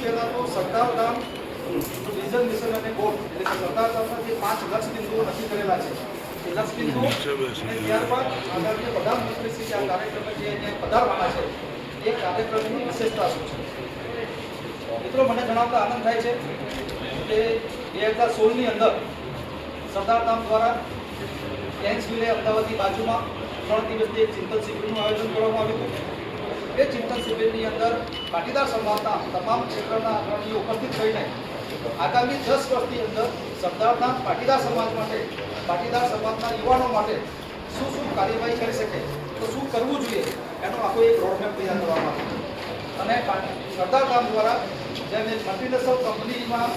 પહેલાં તો Sardardham vision mission અને ગોલ એટલે કે સરદારધામના જે 5 લક્ષ બિંદુઓ નક્કી કરેલા છે એ લક્ષ બિંદુઓ અને ત્યારબાદ આદરણીય પ્રધાનમંત્રી શ્રી આ કાર્યક્રમે જે પધારવાના છે એ કાર્યક્રમની વિશેષતા શું છે? મિત્રો, મને જણાવતા આનંદ થાય છે કે 2016ની અંદર સરદારધામ દ્વારા કેન્સવિલે અમદાવાદની બાજુમાં 3 દિવસની એક ચિંતન શિબિરનું આયોજન કરવામાં આવ્યું હતું. એ ચિંતન શિબિરની અંદર પાટીદાર સમાજના તમામ ક્ષેત્રના અગ્રણીઓ ઉપસ્થિત થઈને આગામી 10 વર્ષની અંદર સરદારધામ પાટીદાર સમાજ માટે, પાટીદાર સમાજના યુવાનો માટે શું શું કાર્યવાહી કરી શકે, તો શું કરવું જોઈએ એનો આખો એક રોડમેપ તૈયાર કરવામાં આવ્યો. અને સરદારધામ દ્વારા જેમ મલ્ટીનેશનલ કંપનીમાં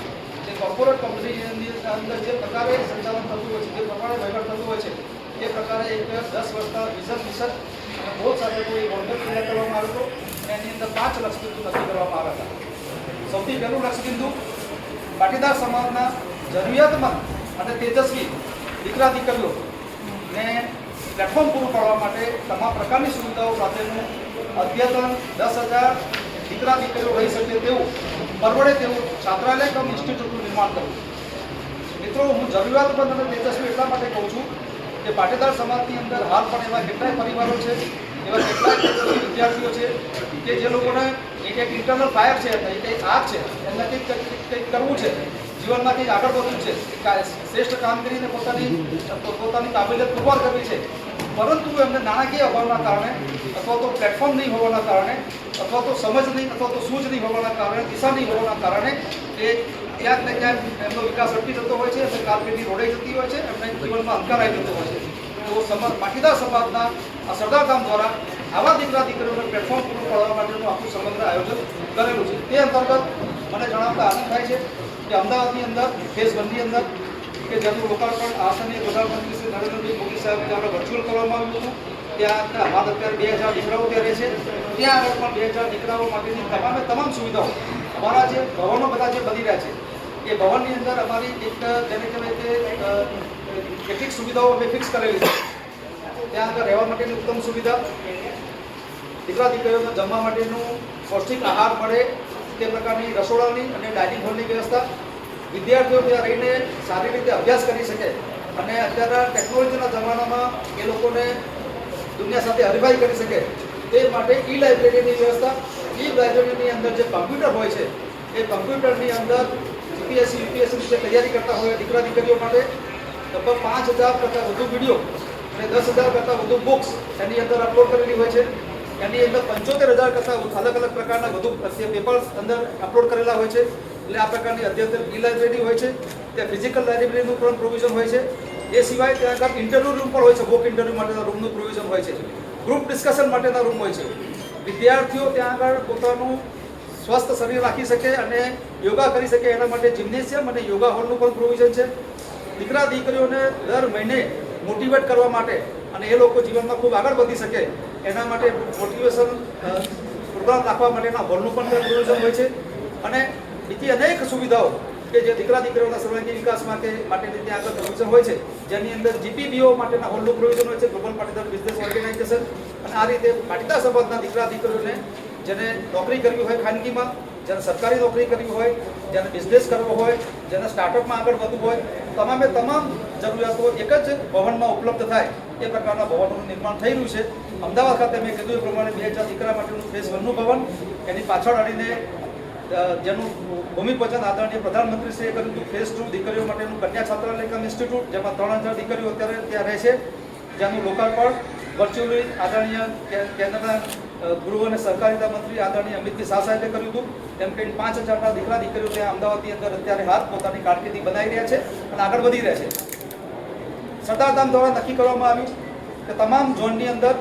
જે કોર્પોરેટ કંપનીની અંદર જે પ્રકારે સંચાલન થતું હોય છે, જે પ્રકારે વહીવટ થતું હોય છે, એ પ્રકારે એક 10 વર્ષના વિઝન મિશન અને ગોલ સાથે કોઈ રોડમેપ તૈયાર કરવામાં આવ્યો હતો. અને એની અંદર 5 લક્ષ બિંદુ નક્કી કરવામાં આવ્યા હતા. સૌથી પહેલું લક્ષ બિંદુ પાટીદાર સમાજના જરૂરિયાતમંદ અને તેજસ્વી દીકરા દીકરીઓને પ્લેટફોર્મ પૂરું પાડવા માટે તમામ પ્રકારની સુવિધાઓ સાથેનું અદ્યતન 10,000 દીકરા દીકરીઓ રહી શકે તેવું પરવડે તેવું છાત્રાલય કમ ઇન્સ્ટિટ્યૂટનું નિર્માણ કરવું. મિત્રો, હું જરૂરિયાતમંદ અને તેજસ્વી એટલા માટે કહું છું કે પાટીદાર સમાજની અંદર હાલ પણ એવા કેટલાય પરિવારો છે, એવા કેટલાય તેજસ્વી વિદ્યાર્થીઓ છે કે જે લોકોને એક ઇન્ટરનલ ફાયર છે, એક આગ છે, એમને કંઈક કરવું છે, જીવનમાં કંઈક આગળ વધવું છે, શ્રેષ્ઠ કામગીરીને પોતાની કાબિલિયત પુરવાર કરવી છે, પરંતુ એમને નાણાકીય અભાવના કારણે અથવા તો પ્લેટફોર્મ નહીં હોવાના કારણે અથવા તો સમજ નહીં અથવા તો સૂઝ નહીં હોવાના કારણે, દિશા નહીં હોવાના કારણે એ ક્યાંક ને ક્યાંક એમનો વિકાસ અટકી જતો હોય છે, એમને કારકિર્દી રોડાઈ જતી હોય છે, એમને જીવનમાં અંધકાર આવી જતો હોય છે. તો પાટીદાર સમાજના આ સરદારધામ દ્વારા આવા દીકરા દીકરીઓને પ્લેટફોર્મ પૂરું પાડવા માટેનું આખું સમગ્ર આયોજન કરેલું છે. તે અંતર્ગત મને જણાવતા આનંદ થાય છે કે અમદાવાદની અંદર ફેઝ 1ની અંદર કે જેનું લોકાર્પણ આસનીય પ્રધાનમંત્રી શ્રી નરેન્દ્રભાઈ મોદી સાહેબ દ્વારા વર્ચ્યુઅલ કરવામાં આવ્યું હતું. ત્યાં હાલ અત્યારે 2000 દીકરાઓ ત્યાં રહે છે. ત્યાં આગળ પણ 2000 દીકરાઓ માટેની તમામ સુવિધાઓ અમારા જે ભવનો બધા જે બની રહ્યા છે એ ભવનની અંદર અમારી એક જેને કહેવાય કે કેટલીક સુવિધાઓ અમે ફિક્સ કરેલી છે. ત્યાં આગળ રહેવા માટેની ઉત્તમ સુવિધા, દીકરા દીકરીઓને જમવા માટેનું પૌષ્ટિક આહાર મળે તે પ્રકારની રસોડાની અને ડાઇનિંગ હોલની વ્યવસ્થા, વિદ્યાર્થીઓ ત્યાં રહીને સારી રીતે અભ્યાસ કરી શકે અને અત્યારના ટેકનોલોજીના જમાનામાં એ લોકોને દુનિયા સાથે હરીફાઈ કરી શકે તે માટે ઈ લાઇબ્રેરીની વ્યવસ્થા. ઈ લાઇબ્રેરીની અંદર જે કમ્પ્યુટર હોય છે એ કમ્પ્યુટરની અંદર જીપીએસસી યુપીએસસી જે તૈયારી કરતા હોય દીકરા દીકરીઓ માટે લગભગ 5,000 કરતાં વધુ વિડીયો અને 10,000 કરતાં વધુ બુક્સ એની અંદર અપલોડ કરેલી હોય છે. એની અંદર 75,000 કરતાં અલગ અલગ પ્રકારના વધુ પેપર્સ અંદર અપલોડ કરેલા હોય છે. એટલે આ પ્રકારની અદ્યતન ઈ લાઇબ્રેરી હોય છે. ત્યાં ફિઝિકલ લાઇબ્રેરીનું પણ પ્રોવિઝન હોય છે. એ સિવાય ત્યાં આગળ ઇન્ટરવ્યૂ રૂમ પણ હોય છે. વોક ઇન્ટરવ્યૂ માટેના રૂમનું પ્રોવિઝન હોય છે. ગ્રુપ ડિસ્કશન માટેના રૂમ હોય છે. વિદ્યાર્થીઓ ત્યાં આગળ પોતાનું સ્વસ્થ શરીર રાખી શકે અને યોગા કરી શકે એના માટે જિમ્નેશિયમ અને યોગા હોલનું પણ પ્રોવિઝન છે. દીકરા દીકરીઓને દર મહિને મોટિવેટ કરવા માટે અને એ લોકો જીવનમાં ખૂબ આગળ વધી શકે એના માટે મોટિવેશન પ્રોગ્રામ રાખવા માટેના હોલનું પણ પ્રોવિઝન હોય છે. અને બીજી અનેક સુવિધાઓ કે જે દીકરા દીકરીઓના સર્વાંગી વિકાસ માટેની ત્યાં આગળ પ્રોવિઝન હોય છે, જેની અંદર જીપીબીઓ માટેના હોલનું પ્રોવિઝન હોય છે, ગ્લોબલ પાટીદાર બિઝનેસ ઓર્ગેનાઇઝેશન. અને આ રીતે પાટીદાર સમાજના દીકરા દીકરીઓને જેને નોકરી કરવી હોય ખાનગીમાં, જેને સરકારી નોકરી કરવી હોય, જેને બિઝનેસ કરવો હોય, જેને સ્ટાર્ટઅપમાં આગળ વધવું હોય, તમામ જરૂરિયાતો એક જ ભવનમાં ઉપલબ્ધ થાય એ પ્રકારના ભવનોનું નિર્માણ થઈ રહ્યું છે. અમદાવાદ ખાતે મેં કીધું એ પ્રમાણે 2000 દીકરા માટેનું ફેઝ 1નું ભવન, એની પાછળ અડીને જેનું ભૂમિપૂજન આદરણીય પ્રધાનમંત્રીશ્રીએ કર્યું હતું. ફેઝ 2 દીકરીઓ માટેનું કન્યા છાત્રાલય કમ ઇન્સ્ટિટ્યૂટ, જેમાં 3000 દીકરીઓ અત્યારે ત્યાં રહે છે, જેનું લોકાર્પણ વર્ચ્યુઅલી આદરણીય કેન્દ્રના ગૃહ અને સહકારિતા મંત્રી આદરણીય અમિતજી શાહ સાહેબે કર્યું હતું. તેમ કહીને 5,000 દીકરા દીકરીઓ ત્યાં અમદાવાદની અંદર અત્યારે હાથ પોતાની કારકિર્દી બનાવી રહ્યા છે અને આગળ વધી રહ્યા છે. સરદારધામ દ્વારા નક્કી કરવામાં આવ્યું કે તમામ ઝોનની અંદર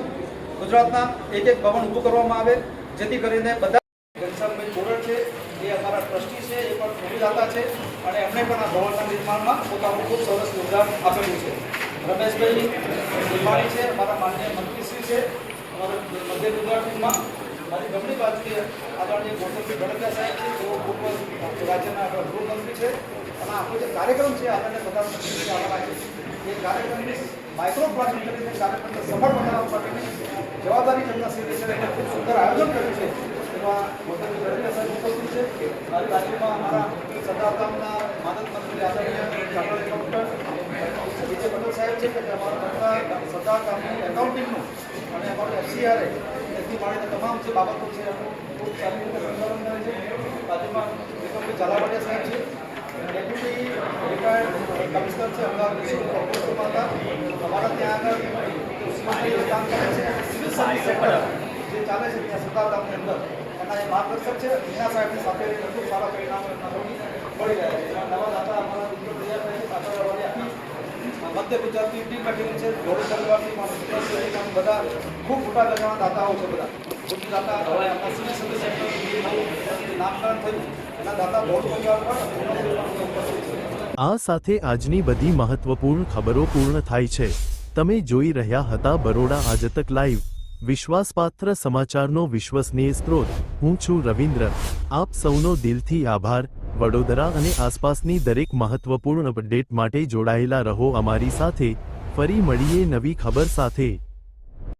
ગુજરાતના એક ભવન ઊભું કરવામાં આવે, જેથી કરીને બધા ઘનશ્યામભાઈ કોરડ છે એ અમારા ટ્રસ્ટી છે, એ પણ ભૂમિદાતા છે અને એમણે પણ આ ભવનના નિર્માણમાં પોતાનું ખૂબ સરસ યોગદાન આપેલું છે. રમેશભાઈ નિર્માણી છે અમારા માનનીય મંત્રીશ્રી છે. અમારા મધ્ય ગુજરાતમાં મારી જમણી બાજુએ આદરણીય ગૌતમભાઈ ગડકરિયા સાહેબ છે, તેઓ પૂર્વ રાજ્યના ગૃહમંત્રી છે. અને આખો જે કાર્યક્રમ છે આદરણીય પ્રધાનમંત્રી આવવાના છે, એ કાર્યક્રમની માઇક્રો પ્લાનિંગ કરીને કાર્યક્રમને સફળ બનાવવા માટેની જવાબદારી તેમના શ્રી દેશે ખૂબ સુંદર આયોજન કર્યું છે. એમાં ગૌતમભાઈ ગડકરિયા સાહેબ ઉપસ્થિત છે. ગામના માનદ મંત્રી આદરણીય ચાર્ટર્ડ એકાઉન્ટન્ટ વિજય પટેલ સાહેબ છે કે અમારા સરદાર ગામનું એકાઉન્ટિંગનું અને અમારું FCRA એથી માંડીને તમામ જે બાબતો છે એનું ખૂબ સારી રીતે સંચાલન કરે છે. બાજુમાં વિક્રમભાઈ ઝાલાવાડિયા સાહેબ છે, ડેપ્યુટી રિટાયર્ડ કમિશનર છે, અમદાવાદ મ્યુનિસિપલ કોર્પોરેશનમાં હતા. અમારા ત્યાં આગળ સીએમઆઈ કામ કરે છે, સિવિલ સર્વિસ સેક્ટર જે ચાલે છે ત્યાં સરદાર ગામની અંદર એના એ માર્ગદર્શક છે. મીના સાહેબની સાથે ખૂબ સારા પરિણામો એમના મળી રહ્યા છે. એમાં નવા દાતા અમારા મિત્રો તૈયાર થાય છે. પાછળવાળી આખી મધ્ય ગુજરાતની ટીમ બેઠેલી છે. જોડે ચાલવાથી બધા ખૂબ મોટા પ્રમાણના દાતાઓ છે. બધા મોટી દાતા આપણા સિવિલ સર્વિસ સેક્ટરનું નામકરણ થયું એના દાતા બહુ પરિવાર પણ આ સાથે આજની બધી મહત્વપૂર્ણ ખબરો પૂર્ણ થાય છે. તમે જોઈ રહ્યા હતા બરોડા આજતક લાઈવ, વિશ્વાસપાત્ર સમાચારનો વિશ્વસનીય સ્ત્રોત. હું છું રવિન્દ્ર. આપ સૌનો દિલથી આભાર. વડોદરા અને આસપાસની દરેક મહત્વપૂર્ણ અપડેટ માટે જોડાયેલા રહો અમારી સાથે. ફરી મળીએ નવી ખબર સાથે.